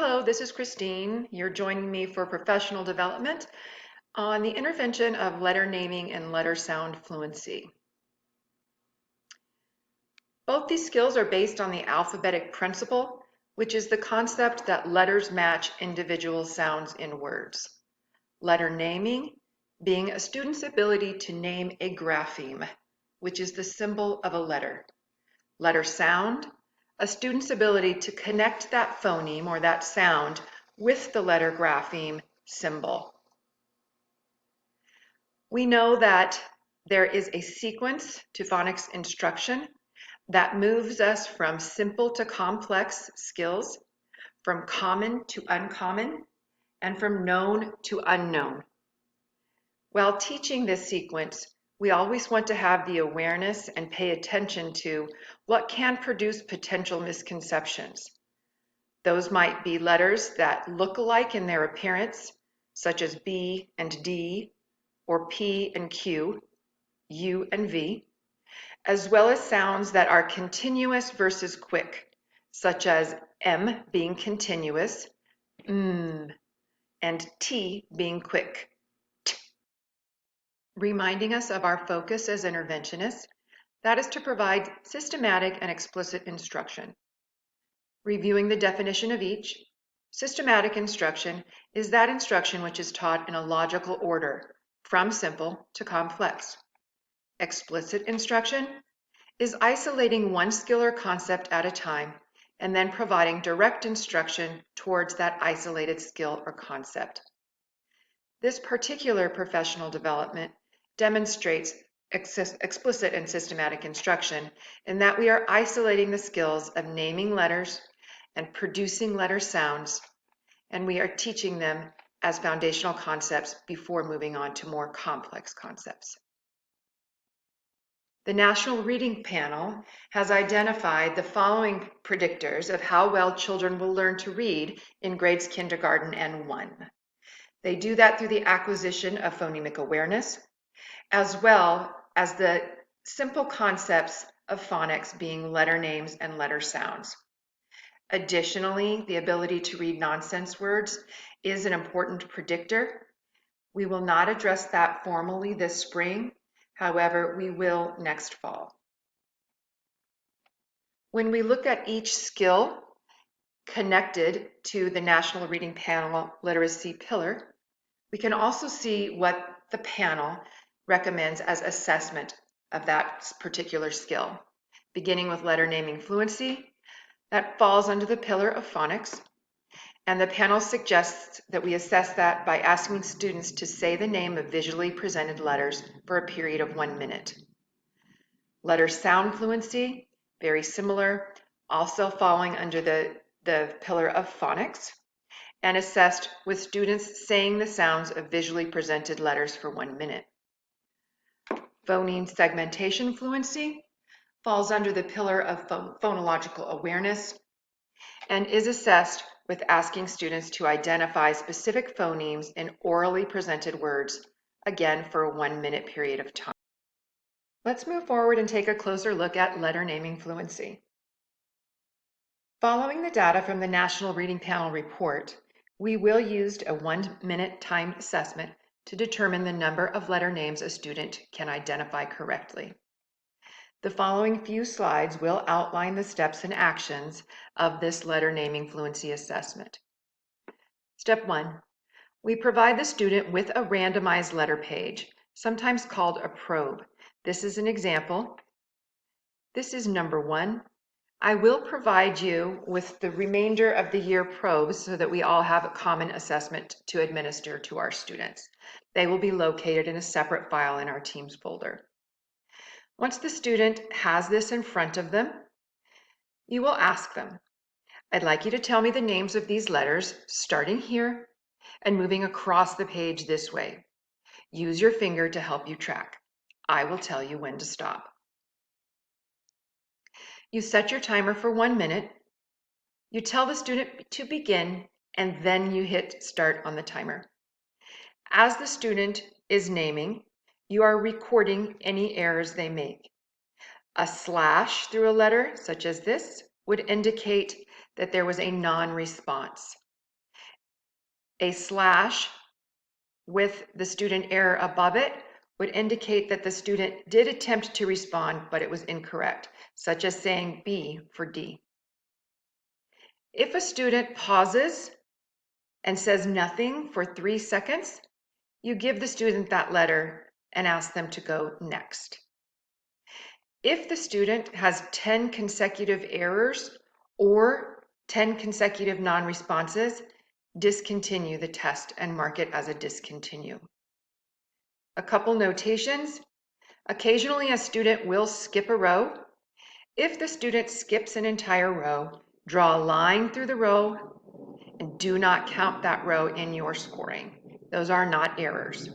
Hello, this is Christine. You're joining me for professional development on the intervention of letter naming and letter sound fluency. Both these skills are based on the alphabetic principle, which is the concept that letters match individual sounds in words. Letter naming being a student's ability to name a grapheme, which is the symbol of a letter. Letter sound, a student's ability to connect that phoneme or that sound with the letter grapheme symbol. We know that there is a sequence to phonics instruction that moves us from simple to complex skills, from common to uncommon, and from known to unknown. While teaching this sequence, we always want to have the awareness and pay attention to what can produce potential misconceptions. Those might be letters that look alike in their appearance, such as B and D, or P and Q, U and V, as well as sounds that are continuous versus quick, such as M being continuous, and T being quick. Reminding us of our focus as interventionists, that is to provide systematic and explicit instruction. Reviewing the definition of each, systematic instruction is that instruction which is taught in a logical order, from simple to complex. Explicit instruction is isolating one skill or concept at a time and then providing direct instruction towards that isolated skill or concept. This particular professional development demonstrates explicit and systematic instruction in that we are isolating the skills of naming letters and producing letter sounds, and we are teaching them as foundational concepts before moving on to more complex concepts. The National Reading Panel has identified the following predictors of how well children will learn to read in grades kindergarten and 1. They do that through the acquisition of phonemic awareness, as well as the simple concepts of phonics being letter names and letter sounds. Additionally, the ability to read nonsense words is an important predictor. We will not address that formally this spring. However, we will next fall. When we look at each skill connected to the National Reading Panel Literacy Pillar, we can also see what the panel recommends as assessment of that particular skill. Beginning with letter naming fluency, that falls under the pillar of phonics, and the panel suggests that we assess that by asking students to say the name of visually presented letters for a period of 1 minute. Letter sound fluency, very similar, also falling under the pillar of phonics, and assessed with students saying the sounds of visually presented letters for 1 minute. Phoneme segmentation fluency falls under the pillar of phonological awareness and is assessed with asking students to identify specific phonemes in orally presented words, again for a 1 minute period of time. Let's move forward and take a closer look at letter naming fluency. Following the data from the National Reading Panel report, we will use a 1 minute timed assessment to determine the number of letter names a student can identify correctly. The following few slides will outline the steps and actions of this letter naming fluency assessment. Step 1, we provide the student with a randomized letter page, sometimes called a probe. This is an example. This is number 1. I will provide you with the remainder of the year probes so that we all have a common assessment to administer to our students. They will be located in a separate file in our Teams folder. Once the student has this in front of them, you will ask them, I'd like you to tell me the names of these letters, starting here and moving across the page this way. Use your finger to help you track. I will tell you when to stop. You set your timer for 1 minute. You tell the student to begin, and then you hit start on the timer. As the student is naming, you are recording any errors they make. A slash through a letter, such as this, would indicate that there was a non-response. A slash with the student error above it would indicate that the student did attempt to respond, but it was incorrect, such as saying B for D. If a student pauses and says nothing for 3 seconds, you give the student that letter and ask them to go next. If the student has 10 consecutive errors or 10 consecutive non-responses, discontinue the test and mark it as a discontinue. A couple notations. Occasionally, a student will skip a row. If the student skips an entire row, draw a line through the row and do not count that row in your scoring. Those are not errors.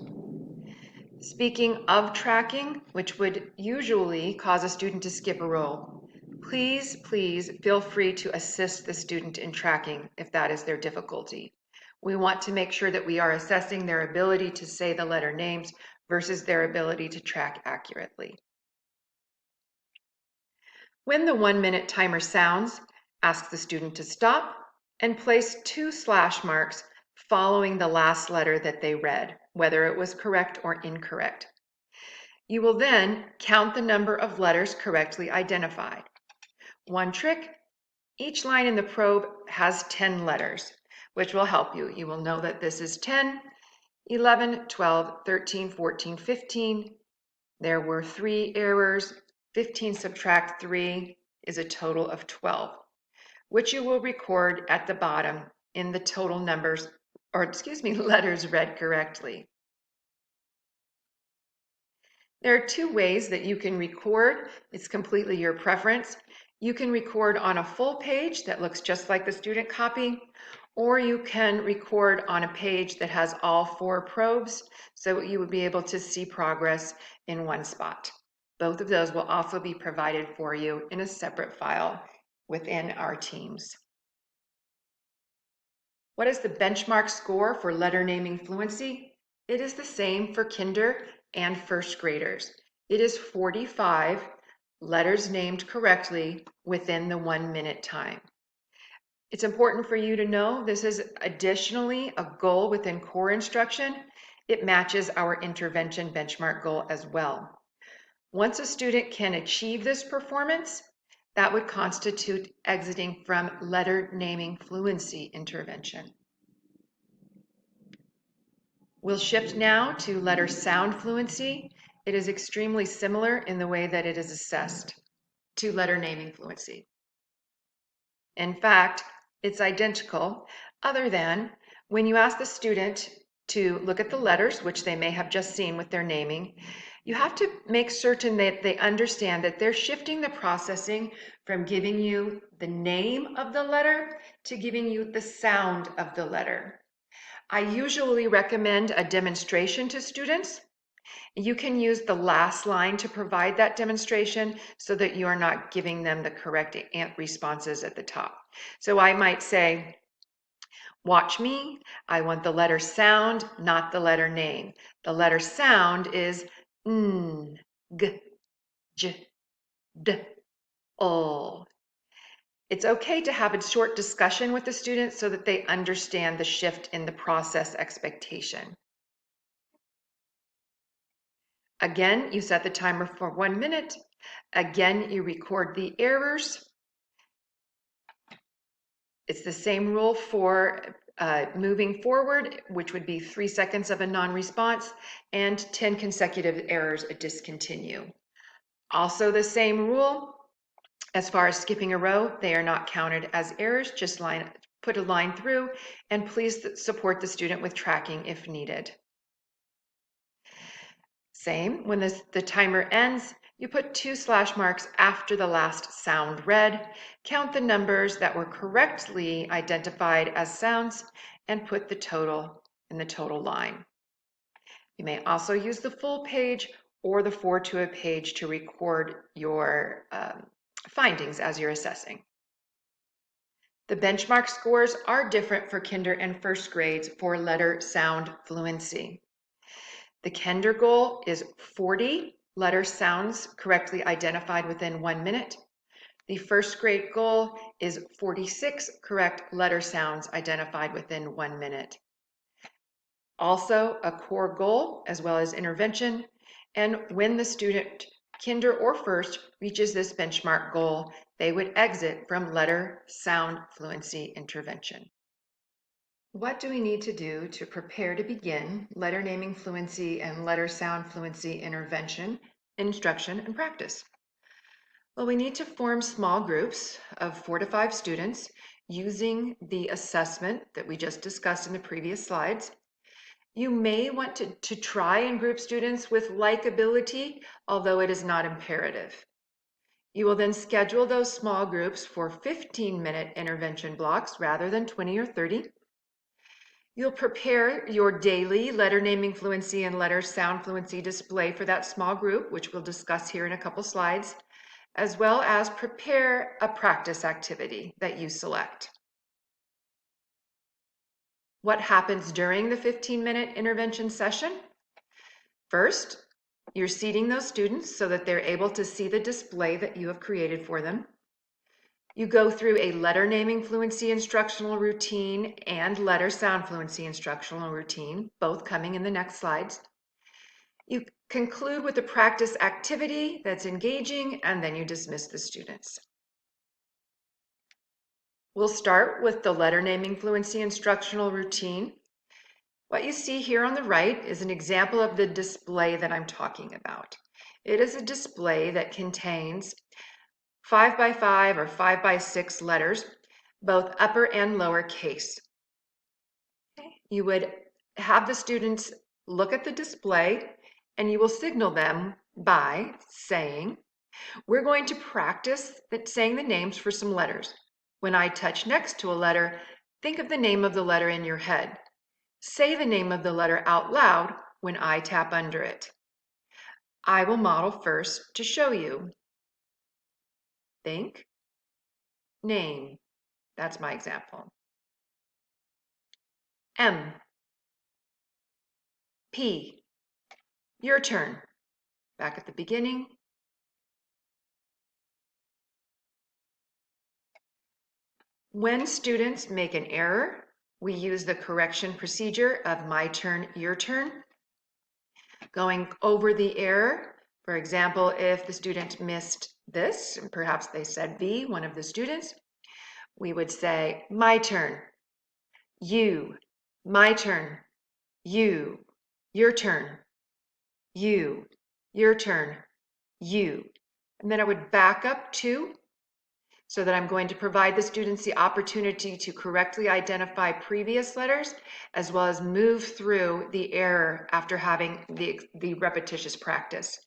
Speaking of tracking, which would usually cause a student to skip a row, please feel free to assist the student in tracking if that is their difficulty. We want to make sure that we are assessing their ability to say the letter names versus their ability to track accurately. When the 1-minute timer sounds, ask the student to stop and place 2 slash marks following the last letter that they read, whether it was correct or incorrect. You will then count the number of letters correctly identified. One trick, each line in the probe has 10 letters, which will help you. You will know that this is 10, 11, 12, 13, 14, 15. There were 3 errors. 15 subtract 3 is a total of 12, which you will record at the bottom in the total numbers, letters read correctly. There are 2 ways that you can record. It's completely your preference. You can record on a full page that looks just like the student copy, or you can record on a page that has all 4 probes, so you would be able to see progress in one spot. Both of those will also be provided for you in a separate file within our teams. What is the benchmark score for letter naming fluency? It is the same for kinder and first graders. It is 45 letters named correctly within the 1-minute time. It's important for you to know this is additionally a goal within core instruction. It matches our intervention benchmark goal as well. Once a student can achieve this performance, that would constitute exiting from letter naming fluency intervention. We'll shift now to letter sound fluency. It is extremely similar in the way that it is assessed to letter naming fluency. In fact, it's identical, other than when you ask the student to look at the letters, which they may have just seen with their naming, you have to make certain that they understand that they're shifting the processing from giving you the name of the letter to giving you the sound of the letter. I usually recommend a demonstration to students. You can use the last line to provide that demonstration so that you are not giving them the correct responses at the top. So I might say, watch me. I want the letter sound, not the letter name. The letter sound is N, G, J, D, O. It's okay to have a short discussion with the students so that they understand the shift in the process expectation. Again, you set the timer for 1 minute. Again, you record the errors. It's the same rule for moving forward, which would be 3 seconds of a non-response and 10 consecutive errors, a discontinue. Also the same rule. As far as skipping a row, they are not counted as errors. Just put a line through, and please support the student with tracking if needed. Same, when the timer ends, you put 2 slash marks after the last sound read, count the numbers that were correctly identified as sounds, and put the total in the total line. You may also use the full page or the 4-to-a page to record your findings as you're assessing. The benchmark scores are different for kinder and first grades for letter sound fluency. The kinder goal is 40 letter sounds correctly identified within 1 minute. The first grade goal is 46 correct letter sounds identified within 1 minute. Also, a core goal as well as intervention, and when the student, kinder or first, reaches this benchmark goal, they would exit from letter sound fluency intervention. What do we need to do to prepare to begin letter naming fluency and letter sound fluency intervention, instruction, and practice? Well, we need to form small groups of 4 to 5 students using the assessment that we just discussed in the previous slides. You may want to try and group students with like ability, although it is not imperative. You will then schedule those small groups for 15-minute intervention blocks rather than 20 or 30. You'll prepare your daily letter naming fluency and letter sound fluency display for that small group, which we'll discuss here in a couple slides, as well as prepare a practice activity that you select. What happens during the 15-minute intervention session? First, you're seating those students so that they're able to see the display that you have created for them. You go through a letter naming fluency instructional routine and letter sound fluency instructional routine, both coming in the next slides. You conclude with a practice activity that's engaging, and then you dismiss the students. We'll start with the letter naming fluency instructional routine. What you see here on the right is an example of the display that I'm talking about. It is a display that contains 5 by 5 or 5 by 6 letters, both upper and lower case. You would have the students look at the display and you will signal them by saying, we're going to practice saying the names for some letters. When I touch next to a letter, think of the name of the letter in your head. Say the name of the letter out loud when I tap under it. I will model first to show you. Think, name. That's my example. M. P. Your turn. Back at the beginning. When students make an error, we use the correction procedure of my turn, your turn. Going over the error, for example, if the student missed this, and perhaps they said V, one of the students, we would say, my turn, you, my turn, you, your turn, you, your turn, you. And then I would back up 2, so that I'm going to provide the students the opportunity to correctly identify previous letters, as well as move through the error after having the repetitious practice.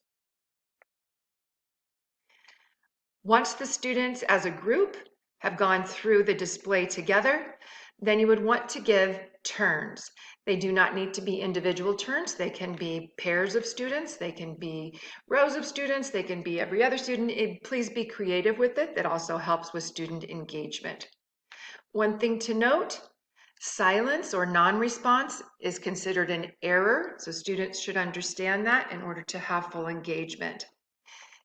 Once the students as a group have gone through the display together, then you would want to give turns. They do not need to be individual turns. They can be pairs of students. They can be rows of students. They can be every other student. Please be creative with it. That also helps with student engagement. One thing to note, silence or non-response is considered an error, so students should understand that in order to have full engagement.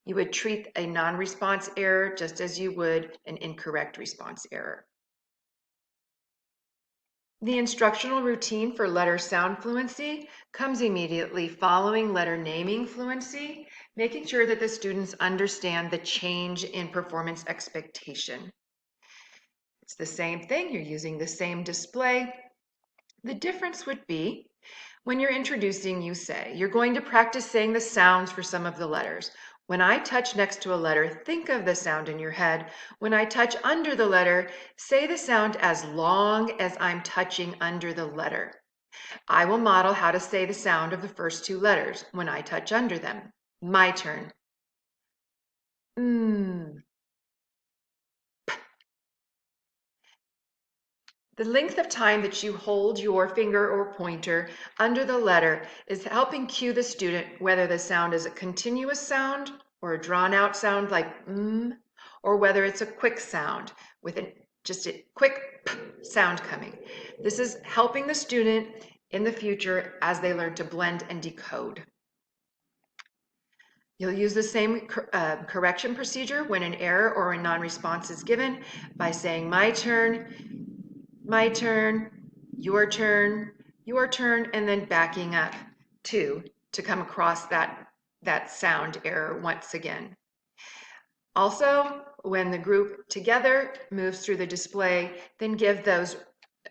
You would treat a non-response error just as you would an incorrect response error. The instructional routine for letter sound fluency comes immediately following letter naming fluency, making sure that the students understand the change in performance expectation. It's the same thing, you're using the same display. The difference would be when you're introducing, you say, you're going to practice saying the sounds for some of the letters. When I touch next to a letter, think of the sound in your head. When I touch under the letter, say the sound as long as I'm touching under the letter. I will model how to say the sound of the first 2 letters when I touch under them. My turn. The length of time that you hold your finger or pointer under the letter is helping cue the student whether the sound is a continuous sound or a drawn out sound like or whether it's a quick sound with just a quick sound coming. This is helping the student in the future as they learn to blend and decode. You'll use the same correction procedure when an error or a non-response is given by saying my turn, your turn, your turn, and then backing up 2 to come across that sound error once again. Also, when the group together moves through the display, then give those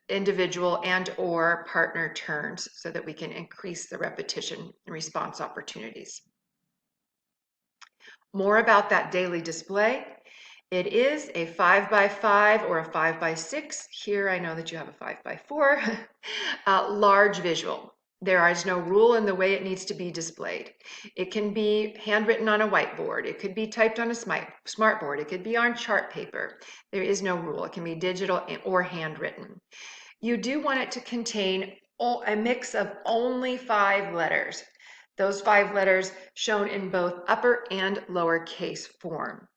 individual and/or partner turns so that we can increase the repetition and response opportunities. More about that daily display. It is a 5x5 or a 5x6. Here I know that you have a 5x4. Large visual. There is no rule in the way it needs to be displayed. It can be handwritten on a whiteboard. It could be typed on a smartboard. It could be on chart paper. There is no rule. It can be digital or handwritten. You do want it to contain a mix of only 5 letters. Those 5 letters shown in both upper and lowercase form.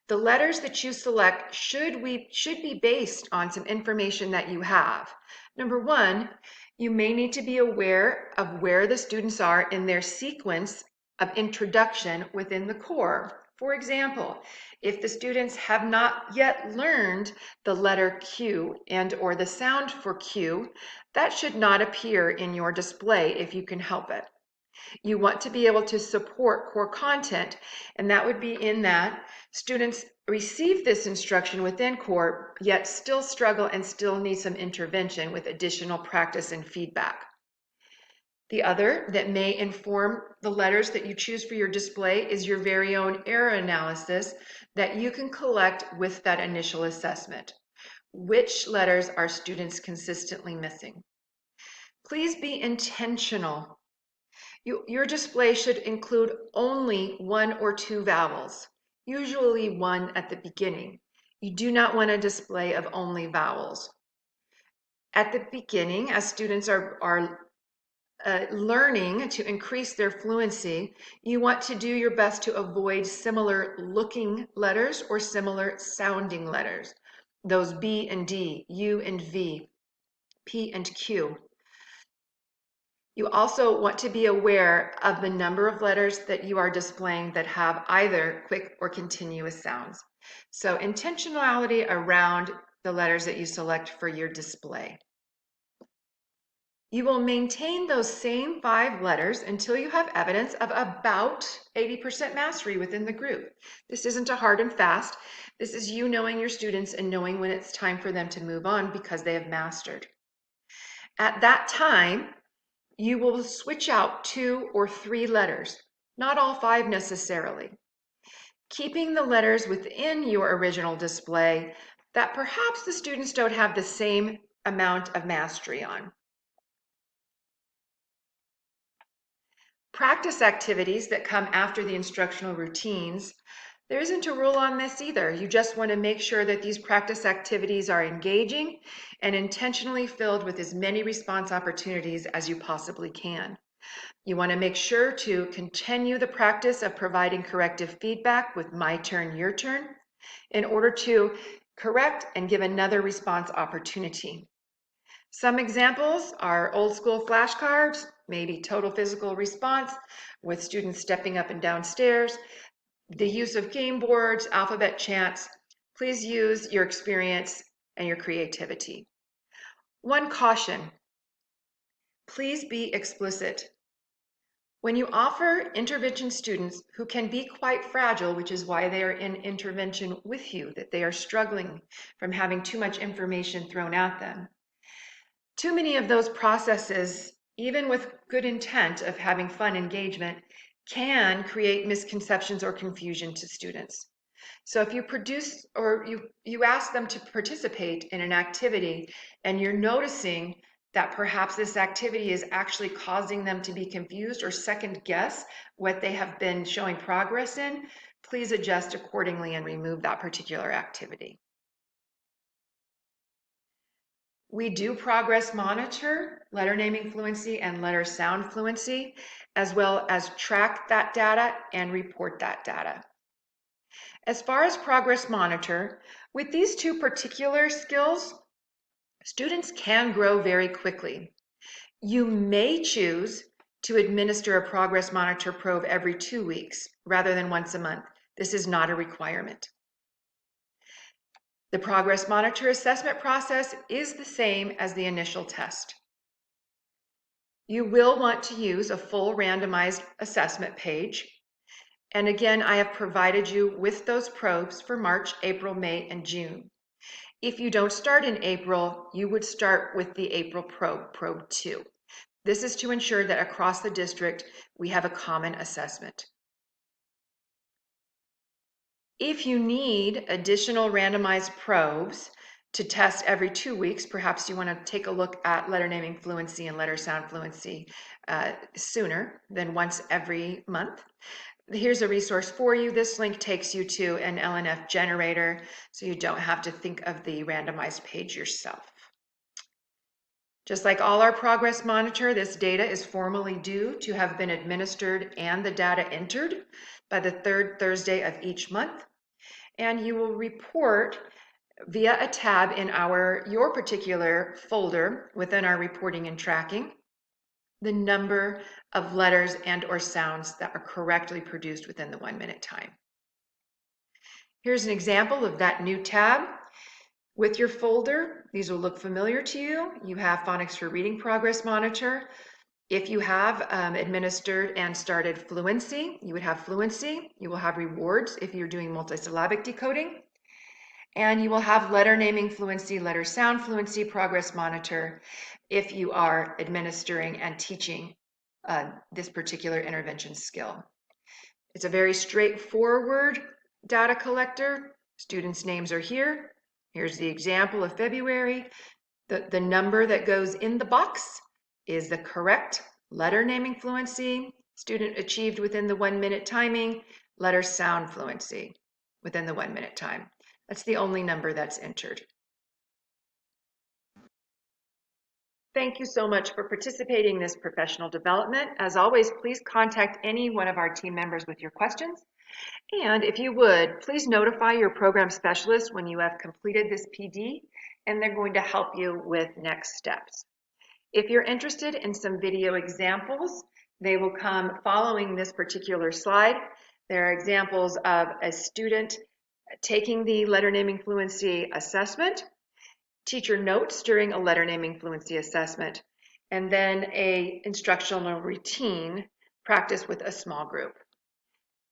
The letters that you select should be based on some information that you have. Number 1, you may need to be aware of where the students are in their sequence of introduction within the core. For example, if the students have not yet learned the letter Q and/or the sound for Q, that should not appear in your display if you can help it. You want to be able to support core content, and that would be in that students receive this instruction within core, yet still struggle and still need some intervention with additional practice and feedback. The other that may inform the letters that you choose for your display is your very own error analysis that you can collect with that initial assessment. Which letters are students consistently missing? Please be intentional. Your display should include only 1 or 2 vowels, usually 1 at the beginning. You do not want a display of only vowels. At the beginning, as students are learning to increase their fluency, you want to do your best to avoid similar looking letters or similar sounding letters. Those B and D, U and V, P and Q. You also want to be aware of the number of letters that you are displaying that have either quick or continuous sounds. So intentionality around the letters that you select for your display. You will maintain those same 5 letters until you have evidence of about 80% mastery within the group. This isn't a hard and fast. This is you knowing your students and knowing when it's time for them to move on because they have mastered. At that time, you will switch out 2 or 3 letters, not all 5 necessarily, keeping the letters within your original display that perhaps the students don't have the same amount of mastery on. Practice activities that come after the instructional routines, there isn't a rule on this either. You just want to make sure that these practice activities are engaging and intentionally filled with as many response opportunities as you possibly can. You want to make sure to continue the practice of providing corrective feedback with my turn, your turn, in order to correct and give another response opportunity. Some examples are old school flashcards, maybe total physical response with students stepping up and down stairs, the use of game boards, alphabet chants. Please use your experience and your creativity. One caution, please be explicit. When you offer intervention students who can be quite fragile, which is why they are in intervention with you, that they are struggling from having too much information thrown at them, too many of those processes, even with good intent of having fun engagement, can create misconceptions or confusion to students. So if you produce or you ask them to participate in an activity and you're noticing that perhaps this activity is actually causing them to be confused or second guess what they have been showing progress in, please adjust accordingly and remove that particular activity. We do progress monitor letter naming fluency and letter sound fluency, as well as track that data and report that data. As far as progress monitor, with these 2 particular skills, students can grow very quickly. You may choose to administer a progress monitor probe every 2 weeks rather than once a month. This is not a requirement. The progress monitor assessment process is the same as the initial test. You will want to use a full randomized assessment page. And again, I have provided you with those probes for March, April, May, and June. If you don't start in April, you would start with the April probe, probe 2. This is to ensure that across the district, we have a common assessment. If you need additional randomized probes to test every 2 weeks, perhaps you want to take a look at letter naming fluency and letter sound fluency sooner than once every month. Here's a resource for you. This link takes you to an LNF generator, so you don't have to think of the randomized page yourself. Just like all our progress monitor, this data is formally due to have been administered and the data entered by the 3rd Thursday of each month. And you will report via a tab in your particular folder within our reporting and tracking the number of letters and or sounds that are correctly produced within the 1 minute time. Here's an example of that new tab. With your folder, these will look familiar to you. You have Phonics for Reading Progress Monitor. If you have administered and started fluency, you would have fluency. You will have rewards if you're doing multisyllabic decoding. And you will have letter naming fluency, letter sound fluency progress monitor if you are administering and teaching this particular intervention skill. It's a very straightforward data collector. Students' names are here. Here's the example of February. The number that goes in the box is the correct letter naming fluency, student achieved within the 1 minute timing, letter sound fluency within the 1 minute time. That's the only number that's entered. Thank you so much for participating in this professional development. As always, please contact any one of our team members with your questions. And if you would, please notify your program specialist when you have completed this PD, and they're going to help you with next steps. If you're interested in some video examples, they will come following this particular slide. There are examples of a student taking the letter naming fluency assessment, teacher notes during a letter naming fluency assessment, and then an instructional routine practice with a small group.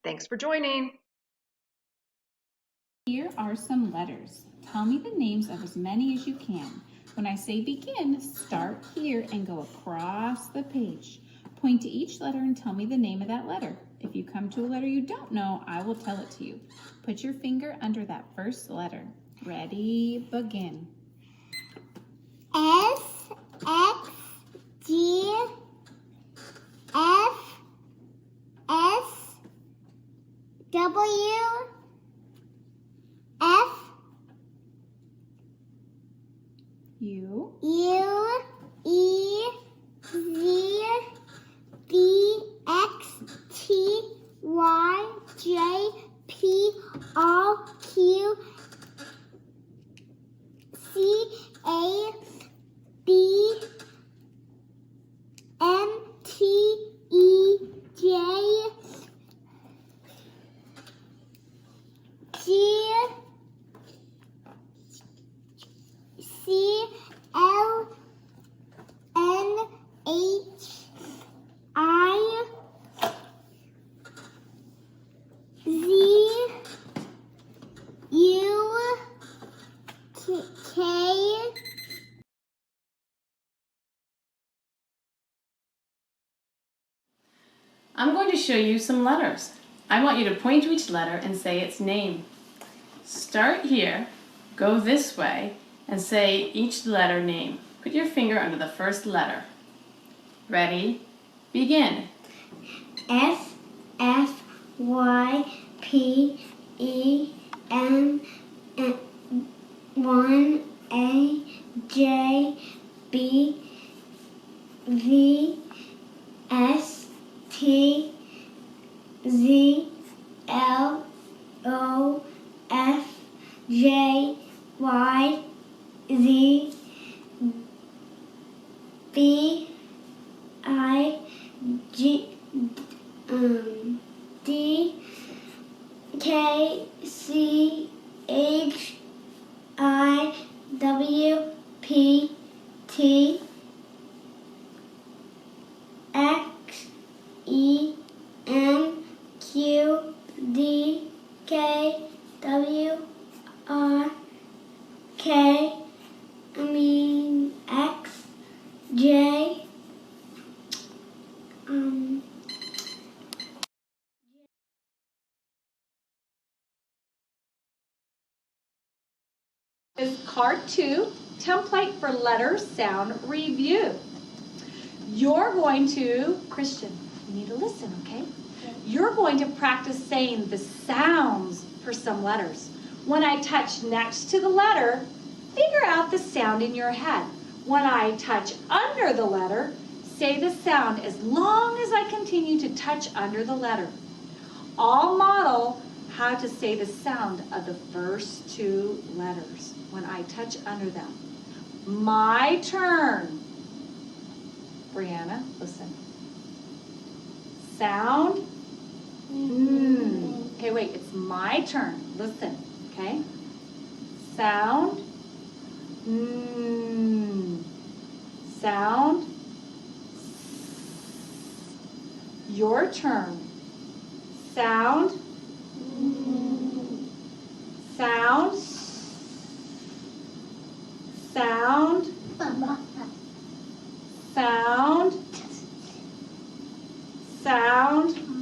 Thanks for joining. Here are some letters. Tell me the names of as many as you can. When I say begin, start here and go across the page. Point to each letter and tell me the name of that letter. If you come to a letter you don't know, I will tell it to you. Put your finger under that first letter. Ready, begin. S, X, G, F, S, W, F, U, E, Z, B, X, T, Y, J, P, R, Q, C, A, B, M, T, E, J, G, C, L, N, H, I, Z, U, K, I'm going to show you some letters. I want you to point to each letter and say its name. Start here, go this way, and say each letter name. Put your finger under the first letter. Ready? Begin. S, F, Y, P, E, M, 1, A, J, B, V, S, T, Z, L, O, F, J, Y, Z, B, I, G, D, K, C, H, I, W, P, T, Part 2, template for letter sound review. You're going to, Christian, you need to listen, okay? You're going to practice saying the sounds for some letters. When I touch next to the letter, figure out the sound in your head. When I touch under the letter, say the sound as long as I continue to touch under the letter. I'll model how to say the sound of the first 2 letters when I touch under them. My turn. Brianna, listen. Sound. Okay, wait, it's my turn. Listen, okay? Sound. Sound. Your turn. Sound. Sound. Sound. Sound. Sound.